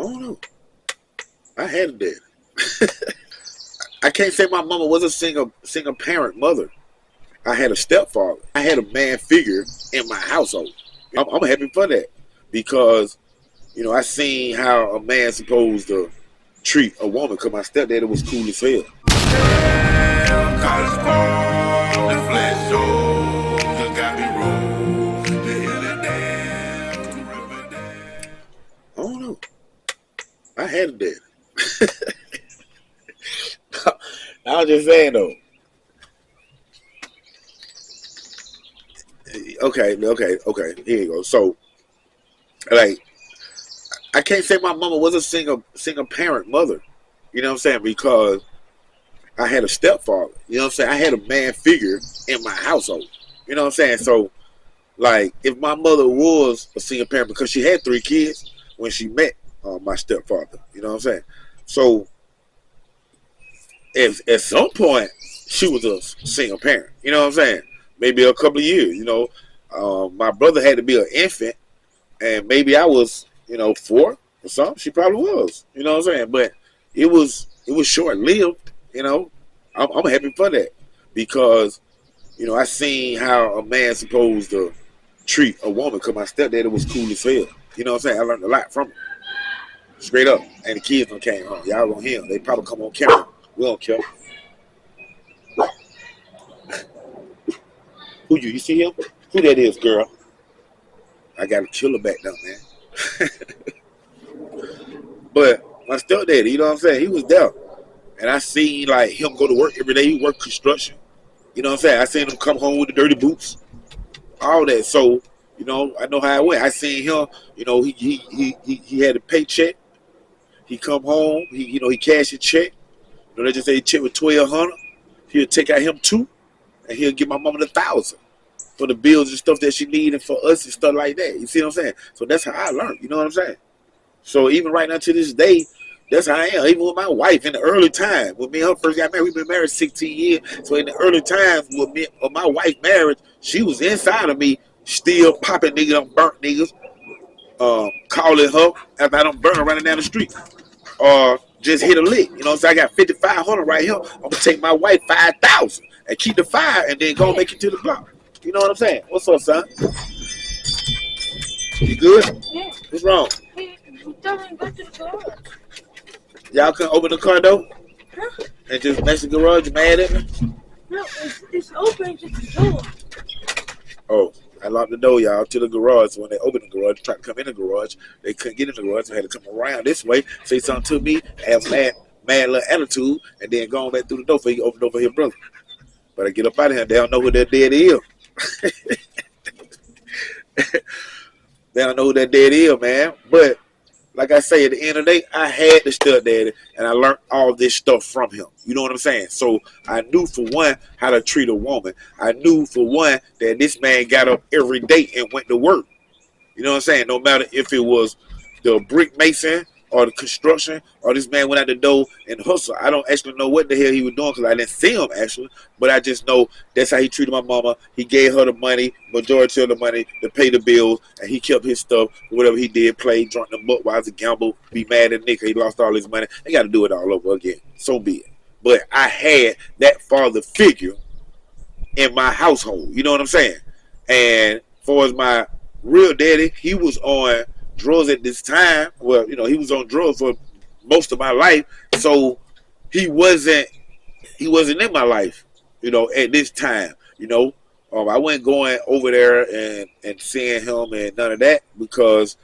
don't know. I had a daddy. I can't say my mama was a single parent mother. I had a stepfather. I had a man figure in my household. I'm happy for that because, I seen how a man's supposed to treat a woman because my stepdaddy was cool as hell. I don't know. I had a daddy. I was just saying though. Okay. Here you go. So, like, I can't say my mama was a single parent mother. You know what I'm saying? Because I had a stepfather. You know what I'm saying? I had a man figure in my household. You know what I'm saying? So, like, if my mother was a single parent because she had 3 kids when she met my stepfather. You know what I'm saying? So, at some point, she was a single parent. You know what I'm saying? Maybe a couple of years. My brother had to be an infant, and maybe I was, 4 or something. She probably was. You know what I'm saying? But it was short lived. I'm happy for that because, I seen how a man's supposed to treat a woman because my stepdaddy was cool as hell. You know what I'm saying? I learned a lot from him. Straight up. And the kids done came home. Y'all gonna hear them. They probably come on camera. We don't care. Who you see him? Who that is, girl? I got a killer back down, man. But my stepdaddy, you know what I'm saying? He was there. And I seen like him go to work every day. He worked construction. You know what I'm saying? I seen him come home with the dirty boots. All that. So, I know how it went. I seen him, he had a paycheck. He come home, he cash a check. They just say he check with $1,200. He'll take out him 2, and he'll give my mama 1,000 for the bills and stuff that she need and for us and stuff like that. You see what I'm saying? So that's how I learned. You know what I'm saying? So even right now to this day, that's how I am. Even with my wife in the early time, when me and her first got married, we've been married 16 years. So in the early times with me or my wife marriage, she was inside of me, still popping niggas, them burnt niggas, calling her after I done burn her running down the street. Or just hit a lick. You know what I'm saying? I got 5,500 right here. I'm gonna take my wife 5,000 and keep the 5 and then go make it to the block. You know what I'm saying? What's up, son? You good? Yeah. What's wrong? Hey, tell me go to the garage. Y'all couldn't open the car door? Huh? And just mess the garage? You mad at me? No, it's open, just the door. Oh, I locked the door, y'all, to the garage. So when they opened the garage, tried to come in the garage, they couldn't get in the garage. So I had to come around this way, say something to me, have mad little attitude, and then go on back through the door for you to open the door for your brother. But I get up out of here, they don't know who that daddy is. They don't know who that daddy is, man. But like I say, at the end of the day, I had the stepdaddy, and I learned all this stuff from him. You know what I'm saying? So I knew, for one, how to treat a woman. I knew, for one, that this man got up every day and went to work. You know what I'm saying? No matter if it was the brick mason or the construction, or this man went out the door and hustled. I don't actually know what the hell he was doing because I didn't see him, actually. But I just know that's how he treated my mama. He gave her the money, majority of the money, to pay the bills, and he kept his stuff. Whatever he did, play, drunk the butt, while a gamble, be mad at Nick, he lost all his money. They got to do it all over again. So be it. But I had that father figure in my household. You know what I'm saying? And as far as my real daddy, he was on drugs at this time. Well, he was on drugs for most of my life, so he wasn't in my life, at this time. I wasn't going over there and seeing him and none of that because,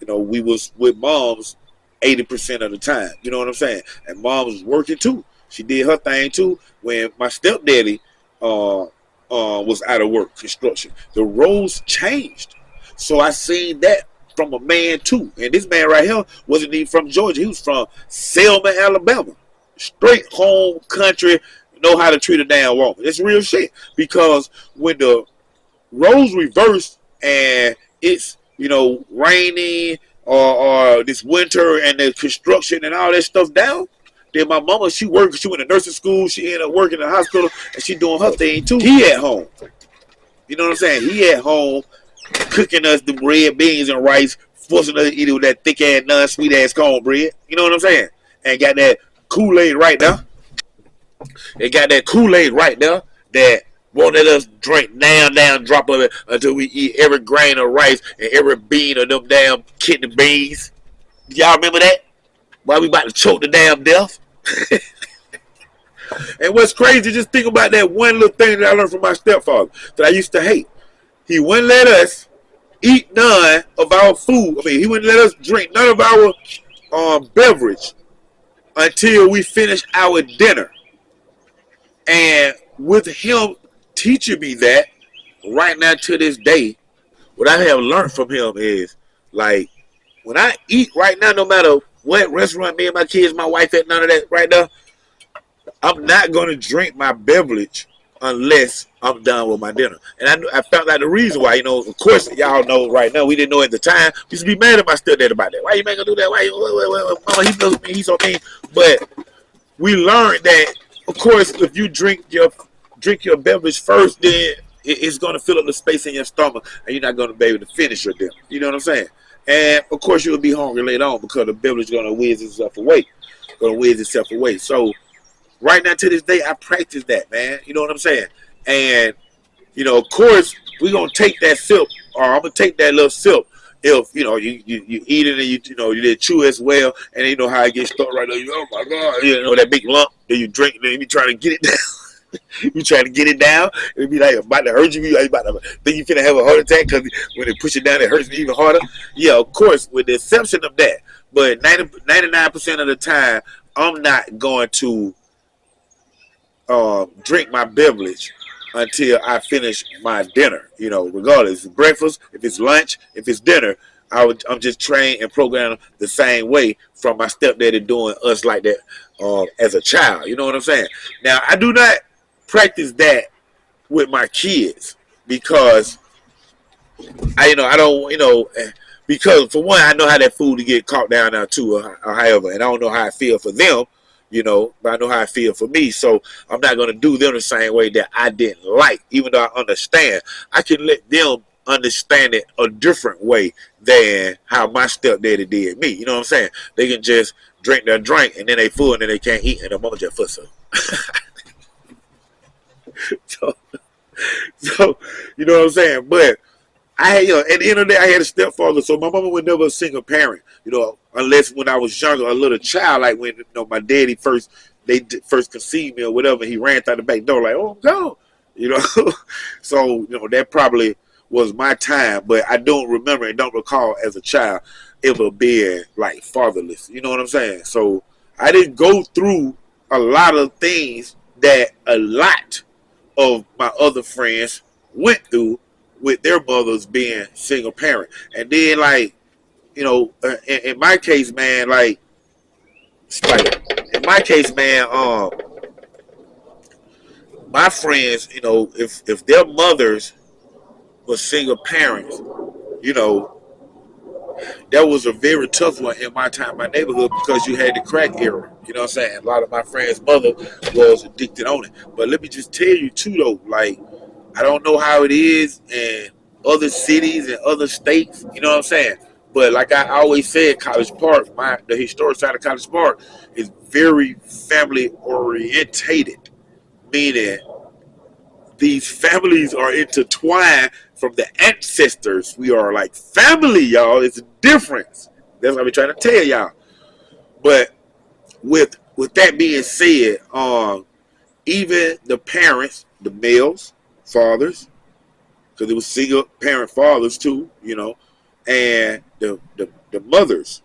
we was with moms 80% of the time. You know what I'm saying? And mom was working too. She did her thing too. When my stepdaddy was out of work, construction, the roles changed. So I seen that from a man too. And this man right here wasn't even from Georgia. He was from Selma, Alabama. Straight home country, know how to treat a damn woman. It's real shit. Because when the roles reverse and it's, raining or this winter and the construction and all that stuff down, then my mama, she went to nursing school, she ended up working in the hospital, and she doing her thing too. He at home. You know what I'm saying? He at home cooking us the red beans and rice, forcing us to eat it with that thick ass, non-sweet ass cornbread. You know what I'm saying? And got that Kool-Aid right there. They got that Kool-Aid right there that won't let us drink down drop of it until we eat every grain of rice and every bean of them damn kidney beans. Y'all remember that? Why we about to choke to damn death? And what's crazy, just think about that one little thing that I learned from my stepfather that I used to hate. He wouldn't let us eat none of our food. I mean, he wouldn't let us drink none of our beverage until we finished our dinner. And with him teaching me that, right now to this day, what I have learned from him is, like, when I eat right now, no matter what restaurant me and my kids, my wife at, none of that right now, I'm not going to drink my beverage unless I'm done with my dinner. And I found out the reason why, of course, y'all know right now, we didn't know at the time. We used to be mad at my stepdad about that. Why you make her do that? Why mama, he knows me, he's so mean. But we learned that, of course, if you drink your beverage first, then it's going to fill up the space in your stomach, and you're not going to be able to finish your dinner. You know what I'm saying? And, of course, you'll be hungry later on because the beverage is going to whiz itself away. So, right now to this day, I practice that, man. You know what I'm saying? And, of course, we're going to take that sip, or I'm going to take that little sip if, you eat it and you did chew as well, and you know how it gets stuck right there. Oh, my God. That big lump, then you drink, then you try to get it down. You trying to get it down, it'll be like about to hurt you. Then you finna have a heart attack because when they push it down, it hurts me even harder. Yeah, of course, with the exception of that. But 99% of the time, I'm not going to drink my beverage until I finish my dinner. Regardless, if it's breakfast, if it's lunch, if it's dinner, I'm just trained and programmed the same way from my stepdaddy doing us like that as a child. You know what I'm saying? Now, I do not practice that with my kids because I don't, because for one, I know how that food to get caught down now too, or however, and I don't know how I feel for them, but I know how I feel for me. So I'm not going to do them the same way that I didn't like, even though I understand. I can let them understand it a different way than how my stepdaddy did me. You know what I'm saying? They can just drink their drink and then they full and then they can't eat and the mama just fuss up. So, you know what I'm saying? But at the end of the day, I had a stepfather, so my mama was never a single parent, unless when I was younger, a little child, like when my daddy first conceived me or whatever, he ran through the back door like, oh, go, So, that probably was my time, but I don't remember and don't recall as a child ever being like fatherless. You know what I'm saying? So I didn't go through a lot of things that a lot of my other friends went through with their mothers being single parent. And then in my case, man, my friends, if their mothers were single parents, that was a very tough one in my time, my neighborhood, because you had the crack era. You know what I'm saying? A lot of my friends' mother was addicted on it. But let me just tell you too, though, I don't know how it is in other cities and other states. You know what I'm saying? But like I always said, College Park, the historic side of College Park is very family orientated, meaning these families are intertwined from the ancestors. We are like family, y'all. It's a difference. That's what I'm trying to tell y'all. But with that being said, even the parents, the males, fathers, because it was single parent fathers too, and the mothers,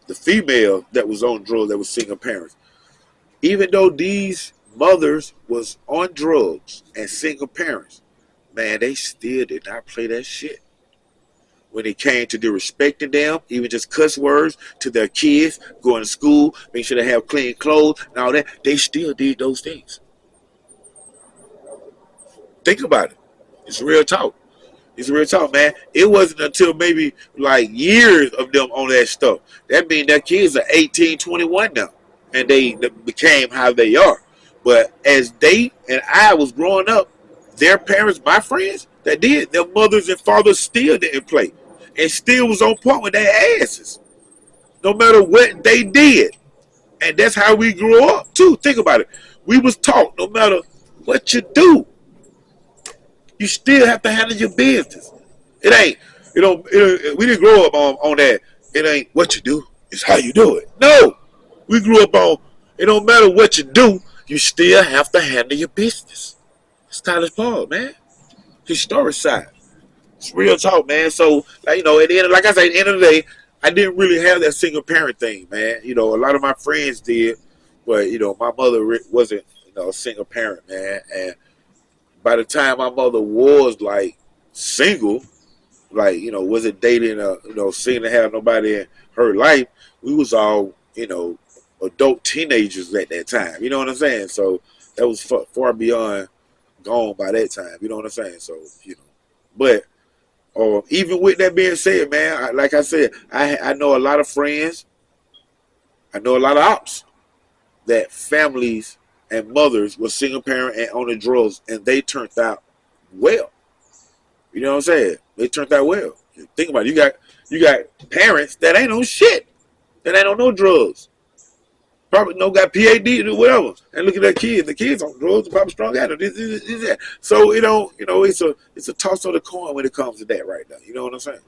the female that was on drugs, that was single parents. Even though these mothers was on drugs and single parents, man, they still did not play that shit. When it came to disrespecting them, even just cuss words to their kids, going to school, making sure they have clean clothes and all that, they still did those things. Think about it. It's real talk. It's real talk, man. It wasn't until maybe years of them on that stuff. That means their kids are 18, 21 now. And they became how they are. But as they and I was growing up, their parents, my friends, that did, their mothers and fathers still didn't play. and still was on point with their asses, no matter what they did. And that's how we grew up too. Think about it. We was taught no matter what you do, you still have to handle your business. It ain't, we didn't grow up on that. It ain't what you do, it's how you do it. No, we grew up on, it don't matter what you do, you still have to handle your business. Stylish Paul, man. Historic side. It's real talk, man. So, like, at the end, like I say, at the end of the day, I didn't really have that single parent thing, man. A lot of my friends did, but my mother wasn't, a single parent, man. And by the time my mother was like single, like wasn't dating, seeing to have nobody in her life, we was all, adult teenagers at that time. You know what I'm saying? So that was far beyond gone by that time. You know what I'm saying? So but. Even with that being said, man, like I said, I know a lot of friends, I know a lot of ops that families and mothers were single parent and on the drugs, and they turned out well. You know what I'm saying? They turned out well. Think about it. You got parents that ain't on shit, that ain't on no drugs. Probably got PAD or whatever, and look at their kids. The kids on drugs, probably strong at it. This. So it's a toss of the coin when it comes to that right now. You know what I'm saying?